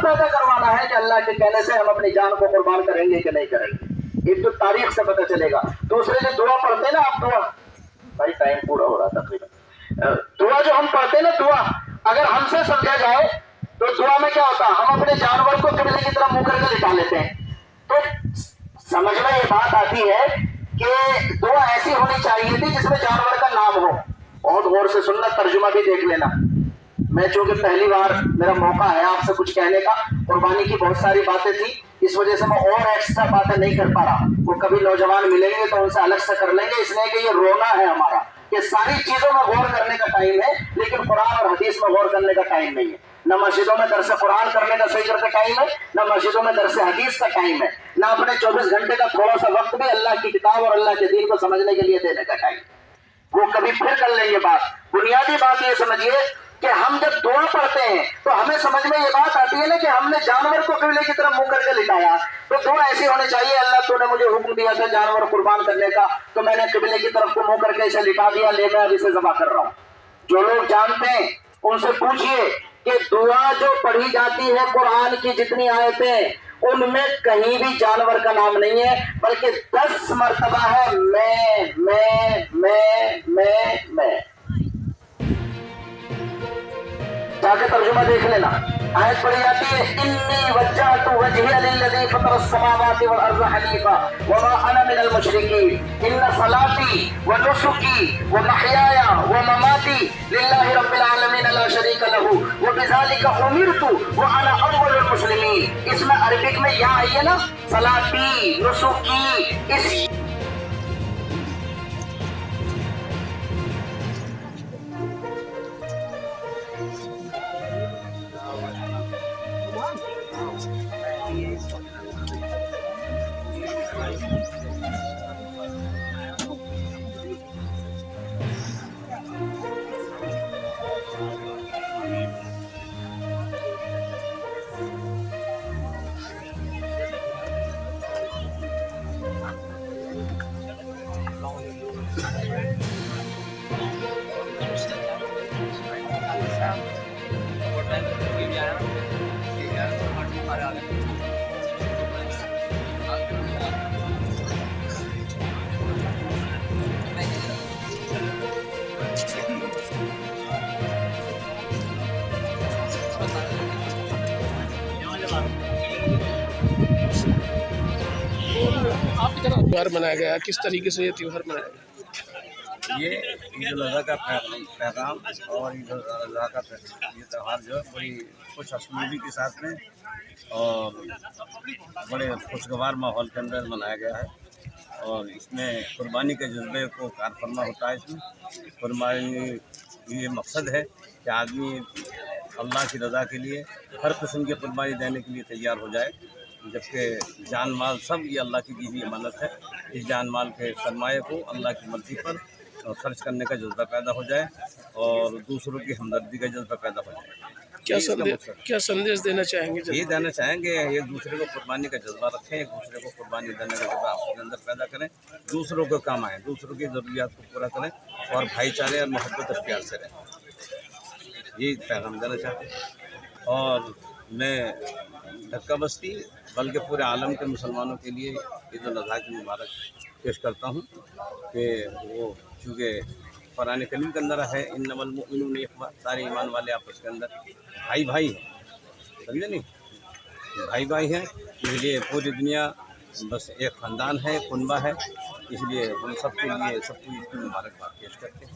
پیدا کروانا ہے کہ اللہ کے کہنے سے ہم اپنی جان کو قربان کریں گے کہ نہیں کریں گے. ایک تو تاریخ سے پتہ چلے گا. دوسرے جو دعا پڑھتے ہیں نا آپ, دعا, بھائی ٹائم پورا ہو رہا تقریباً, دعا جو ہم پڑھتے ہیں نا, دعا اگر ہم سے سمجھا جائے تو دعا میں کیا ہوتا ہے, ہم اپنے جانور کو قبلے کی طرف منہ کر کے لٹا لیتے ہیں. تو سمجھ میں یہ بات آتی ہے کہ دعا ایسی ہونی چاہیے تھی جس میں جانور کا نام ہو. بہت غور سے سننا, ترجمہ بھی دیکھ لینا. میں چونکہ پہلی بار میرا موقع ہے آپ سے کچھ کہنے کا, قربانی کی بہت ساری باتیں تھی, اس وجہ سے میں اور ایکسٹرا باتیں نہیں کر پا رہا. وہ کبھی نوجوان ملیں گے تو ان سے الگ سے کر لیں گے, اس لیے کہ یہ رونا ہے ہمارا کہ ساری چیزوں میں غور کرنے کا ٹائم ہے, لیکن قرآن اور حدیث میں غور کرنے کا ٹائم نہیں ہے. نہ مسجدوں میں درس قرآن کرنے کا صحیح کرنے کا ٹائم ہے, نہ مسجدوں میں درس حدیث کا ٹائم ہے, نہ اپنے 24 گھنٹے کا تھوڑا سا وقت بھی اللہ کی کتاب اور اللہ کے دین کو سمجھنے کے لیے دینے کا ٹائم. وہ کبھی پھر کر لیں گے بات. بنیادی بات یہ سمجھیے کہ ہم جب دعا پڑھتے ہیں تو ہمیں سمجھ میں یہ بات آتی ہے نا کہ ہم نے جانور کو قبلے کی طرف منہ کر کے لٹایا, تو دعا ایسی ہونی چاہیے, اللہ تو نے مجھے حکم دیا تھا جانور قربان کرنے کا, تو میں نے قبلے کی طرف کو منہ کر کے اسے لٹا دیا, لے میں اب اسے ذبح کر رہا ہوں. جو لوگ جانتے ہیں ان سے پوچھئے کہ دعا جو پڑھی جاتی ہے قرآن کی جتنی آیتیں, ان میں کہیں بھی جانور کا نام نہیں ہے, بلکہ 10 مرتبہ ہے میں. جا کے ترجمہ دیکھ لینا. آیت پڑھی جاتی ہے انی وجہت وجہی للذی فطر السماوات والارض حنیفا وما انا من المشرکین ان صلاتی ونسکی ومحیای ومماتی للہ رب العالمین لا شریک لہ وبذالک امرت وانا اول المسلمین. اس میں عربک میں یا آئی ہے نا, صلاتی, نسکی, اس تیوہار منایا گیا, کس طریقے سے یہ تیوہار منایا گیا؟ یہ عید الاضحیٰ کا پیغام اور عید الاضحیٰ کا یہ تہوار جو ہے بڑی خوش اسلوبی کے ساتھ میں اور بڑے خوشگوار ماحول کے اندر منایا گیا ہے. اور اس میں قربانی کے جذبے کو کار فرما ہوتا ہے. اس میں قربانی یہ مقصد ہے کہ آدمی اللہ کی رضا کے لیے ہر قسم کی قربانی دینے کے لیے تیار ہو جائے, جبکہ جان مال سب یہ اللہ کی دی ہوئی امانت ہے. اس جان مال کے سرمایہ کو اللہ کی مرضی پر خرچ کرنے کا جذبہ پیدا ہو جائے اور دوسروں کی ہمدردی کا جذبہ پیدا ہو جائے. کیا سندیش دینا چاہیں گے؟ یہ دینا چاہیں گے ایک دوسرے کو قربانی کا جذبہ رکھیں, ایک دوسرے کو قربانی دینے کا جذبہ اپنے اندر پیدا کریں, دوسروں کو کام آئیں, دوسروں کی ضروریات کو پورا کریں اور بھائی چارے اور محبت اختیار سے رہیں. یہ پیغام دینا چاہتے ہیں. اور میں دھکا بستی بلکہ پورے عالم کے مسلمانوں کے لیے عید الاضحیٰ کی مبارک پیش کرتا ہوں کہ وہ چونکہ قرآن کریم کے اندر ہے انما المؤمنون اخوہ, سارے ایمان والے آپس کے اندر بھائی ہیں, سمجھے نہیں, بھائی ہیں. اس لیے پوری دنیا بس ایک خاندان ہے, کنبہ ہے. اس لیے ہم سب کے لیے سب کو عید کی مبارکباد پیش کرتے ہیں.